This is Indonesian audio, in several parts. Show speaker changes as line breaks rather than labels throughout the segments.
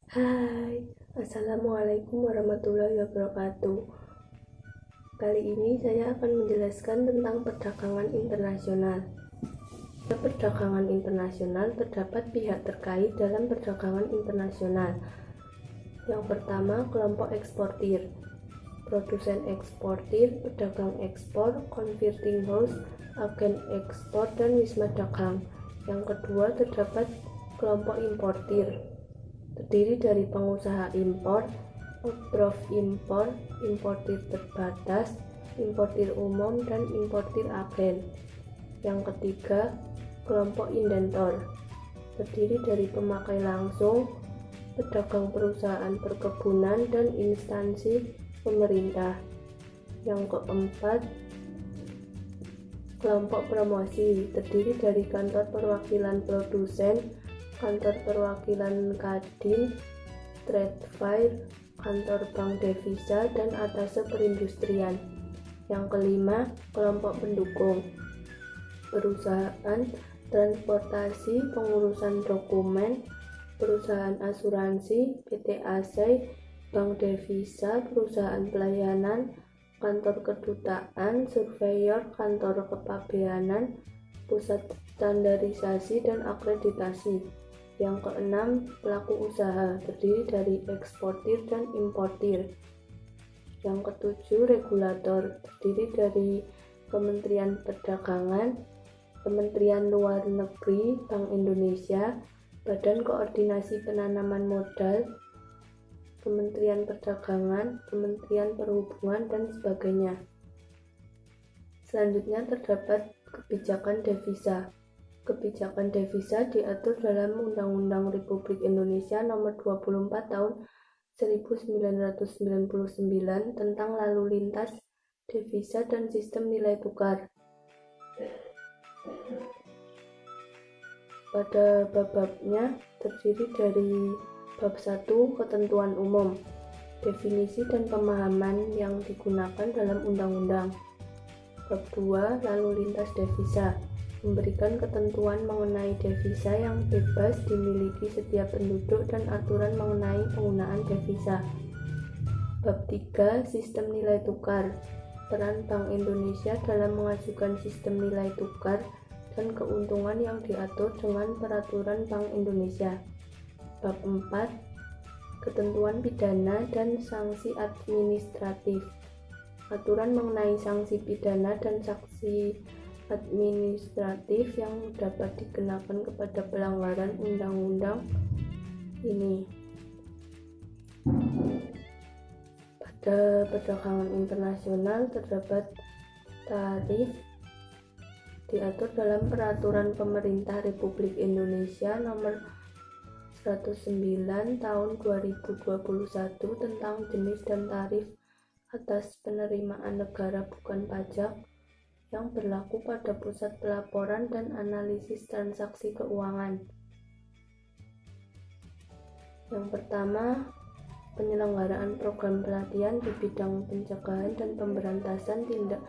Hai, Assalamualaikum warahmatullahi wabarakatuh. Kali ini saya akan menjelaskan tentang perdagangan internasional. Pada perdagangan internasional terdapat pihak terkait dalam perdagangan internasional. Yang pertama, kelompok eksportir, produsen eksportir, pedagang ekspor, converting house, agen ekspor, dan wisma dagang. Yang kedua, terdapat kelompok importir, terdiri dari pengusaha impor, outgrowth impor, importir terbatas, importir umum, dan importir agen. Yang ketiga, kelompok indentor, terdiri dari pemakai langsung, pedagang perusahaan perkebunan, dan instansi pemerintah. Yang keempat, kelompok promosi, terdiri dari kantor perwakilan produsen, kantor perwakilan Kadin, trade fair, kantor bank devisa, dan atase perindustrian. Yang kelima, kelompok pendukung, perusahaan transportasi, pengurusan dokumen, perusahaan asuransi, PT AC, bank devisa, perusahaan pelayanan, kantor kedutaan, surveyor, kantor kepabeanan, pusat standarisasi dan akreditasi. Yang keenam, pelaku usaha, terdiri dari eksportir dan importir. Yang ketujuh, regulator, terdiri dari Kementerian Perdagangan, Kementerian Luar Negeri, Bank Indonesia, Badan Koordinasi Penanaman Modal, Kementerian Perdagangan, Kementerian Perhubungan, dan sebagainya. Selanjutnya terdapat kebijakan devisa. Kebijakan devisa diatur dalam Undang-Undang Republik Indonesia Nomor 24 Tahun 1999 tentang lalu lintas devisa dan sistem nilai tukar. Pada bab-babnya terdiri dari bab 1, ketentuan umum, definisi dan pemahaman yang digunakan dalam undang-undang. Bab 2, lalu lintas devisa, memberikan ketentuan mengenai devisa yang bebas dimiliki setiap penduduk dan aturan mengenai penggunaan devisa. Bab 3, sistem nilai tukar, peran Bank Indonesia dalam mengajukan sistem nilai tukar dan keuntungan yang diatur dengan peraturan Bank Indonesia. Bab 4, ketentuan pidana dan sanksi administratif, aturan mengenai sanksi pidana dan sanksi administratif yang dapat dikenakan kepada pelanggaran undang-undang ini. Pada perdagangan internasional terdapat tarif diatur dalam Peraturan Pemerintah Republik Indonesia Nomor 109 Tahun 2021 tentang jenis dan tarif atas penerimaan negara bukan pajak yang berlaku pada pusat pelaporan dan analisis transaksi keuangan. Yang pertama, penyelenggaraan program pelatihan di bidang pencegahan dan pemberantasan tindak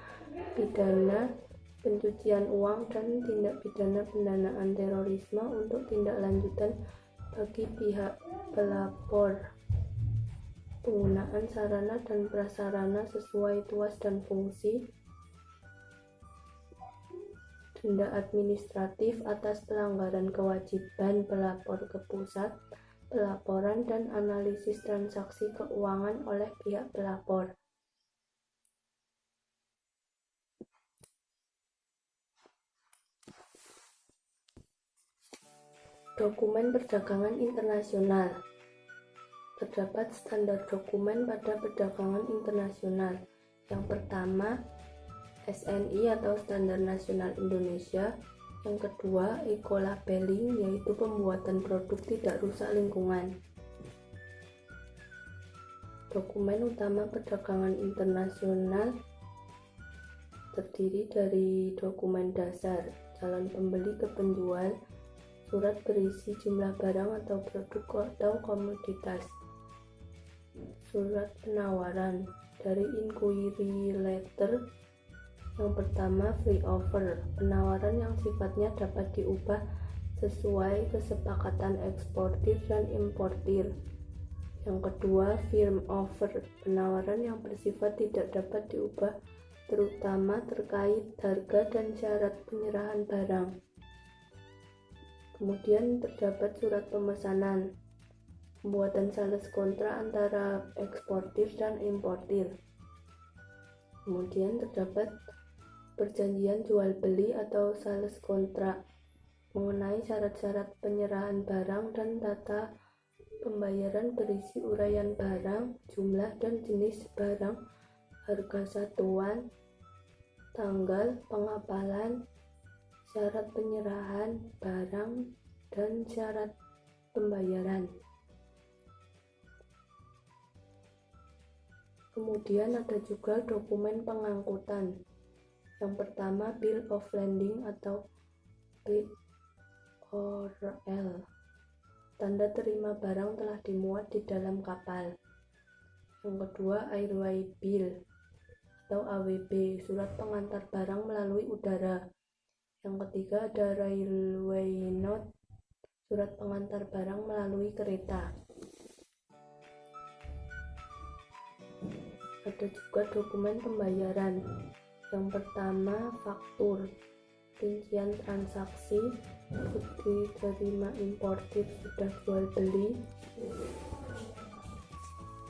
pidana pencucian uang dan tindak pidana pendanaan terorisme untuk tindak lanjutan bagi pihak pelapor. Penggunaan sarana dan prasarana sesuai tuas dan fungsi. Denda administratif atas pelanggaran kewajiban pelapor ke pusat pelaporan dan analisis transaksi keuangan oleh pihak pelapor. Dokumen perdagangan internasional. Terdapat standar dokumen pada perdagangan internasional. Yang pertama, SNI atau Standar Nasional Indonesia. Yang kedua, eco-labeling, yaitu pembuatan produk tidak rusak lingkungan. Dokumen utama perdagangan internasional terdiri dari dokumen dasar, calon pembeli ke penjual, surat berisi jumlah barang atau produk atau komoditas, surat penawaran, dari inquiry letter. Yang pertama, free offer, penawaran yang sifatnya dapat diubah sesuai kesepakatan eksportir dan importir. Yang kedua, firm offer, penawaran yang bersifat tidak dapat diubah, terutama terkait harga dan syarat penyerahan barang. Kemudian terdapat surat pemesanan, pembuatan sales kontrak antara eksportir dan importir. Kemudian terdapat perjanjian jual beli atau sales kontrak mengenai syarat-syarat penyerahan barang dan tata pembayaran berisi uraian barang, jumlah dan jenis barang, harga satuan, tanggal pengapalan, syarat penyerahan barang, dan syarat pembayaran. Kemudian ada juga dokumen pengangkutan. Yang pertama, Bill of Landing atau BOL, tanda terima barang telah dimuat di dalam kapal. Yang kedua, Airway Bill atau AWB, surat pengantar barang melalui udara. Yang ketiga ada Railway Note, surat pengantar barang melalui kereta. Ada juga dokumen pembayaran. Yang pertama, faktur, rincian transaksi, bukti terima importir sudah jual beli.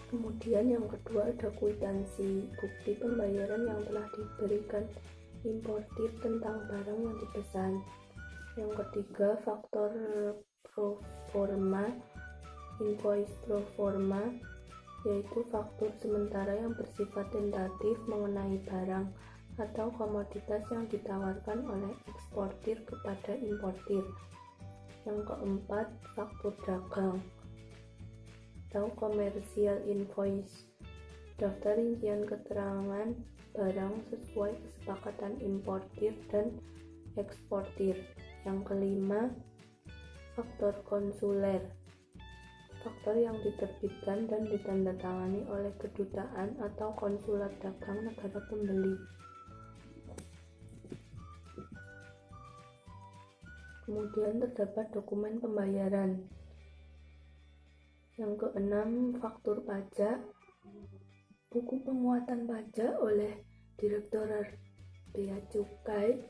Kemudian yang kedua ada kwitansi, bukti pembayaran yang telah diberikan importir tentang barang yang dipesan. Yang ketiga, faktor pro forma, invoice pro forma, yaitu faktur sementara yang bersifat tentatif mengenai barang atau komoditas yang ditawarkan oleh eksportir kepada importir. Yang keempat, faktur dagang atau commercial invoice, daftar rincian keterangan barang sesuai kesepakatan importir dan eksportir. Yang kelima, faktor konsuler, faktor yang diterbitkan dan ditandatangani oleh kedutaan atau konsulat dagang negara pembeli. Kemudian terdapat dokumen pembayaran. Yang keenam, faktur pajak, buku penguatan pajak oleh Direktorat Bea Cukai.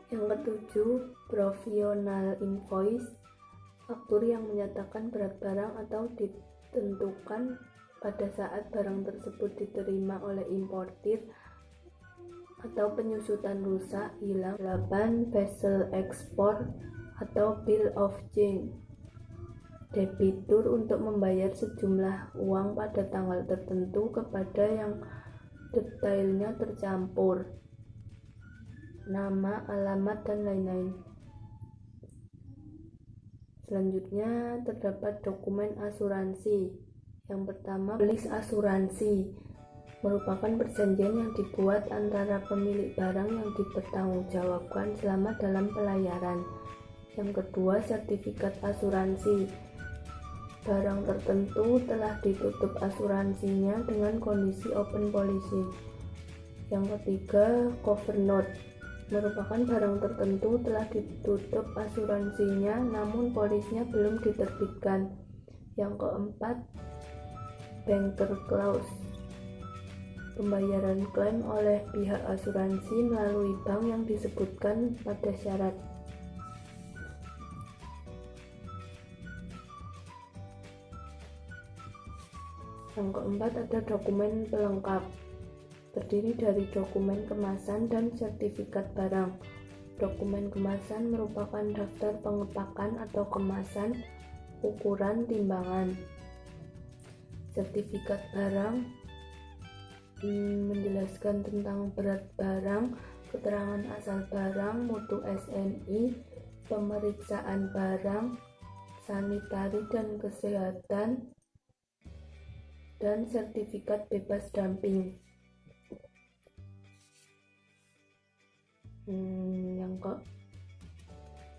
Yang ketujuh, provisional invoice, faktur yang menyatakan berat barang atau ditentukan pada saat barang tersebut diterima oleh importir atau penyusutan rusak, hilang. 8. Vessel export atau bill of change, debitur untuk membayar sejumlah uang pada tanggal tertentu kepada yang detailnya tercampur, nama, alamat, dan lain-lain. Selanjutnya terdapat dokumen asuransi. Yang pertama, polis asuransi merupakan perjanjian yang dibuat antara pemilik barang yang dipertanggungjawabkan selama dalam pelayaran. Yang kedua, sertifikat asuransi. Barang tertentu telah ditutup asuransinya dengan kondisi open policy. Yang ketiga, cover note, merupakan barang tertentu telah ditutup asuransinya namun polisnya belum diterbitkan. Yang keempat, banker clause, pembayaran klaim oleh pihak asuransi melalui bank yang disebutkan pada syarat. Yang keempat ada dokumen pelengkap, terdiri dari dokumen kemasan dan sertifikat barang. Dokumen kemasan merupakan daftar pengepakan atau kemasan, ukuran, timbangan. Sertifikat barang menjelaskan tentang berat barang, keterangan asal barang, mutu SNI, pemeriksaan barang, sanitari dan kesehatan, dan sertifikat bebas dumping.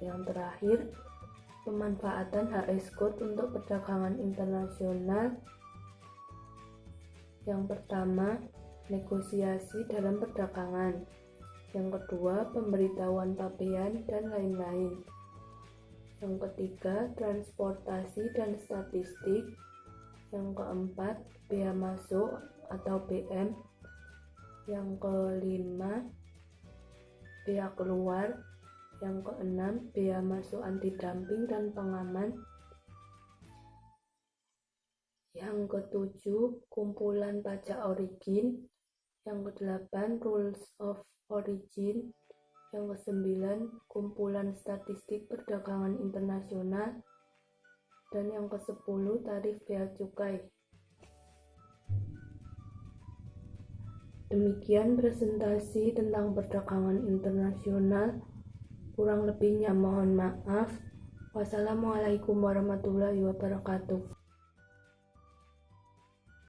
Yang terakhir, pemanfaatan HS Code untuk perdagangan internasional. Yang pertama, negosiasi dalam perdagangan. Yang kedua, pemberitahuan pabean dan lain-lain. Yang ketiga, transportasi dan statistik. Yang keempat, bea masuk atau BM. Yang kelima, bea keluar. Yang keenam, bea masuk anti dumping dan pengaman. Yang ketujuh, kumpulan pajak origin. Yang kedelapan, rules of origin. Yang kesembilan, kumpulan statistik perdagangan internasional. Dan yang ke-10, tarif bea cukai. Demikian presentasi tentang perdagangan internasional. Kurang lebihnya mohon maaf. Wassalamualaikum warahmatullahi wabarakatuh.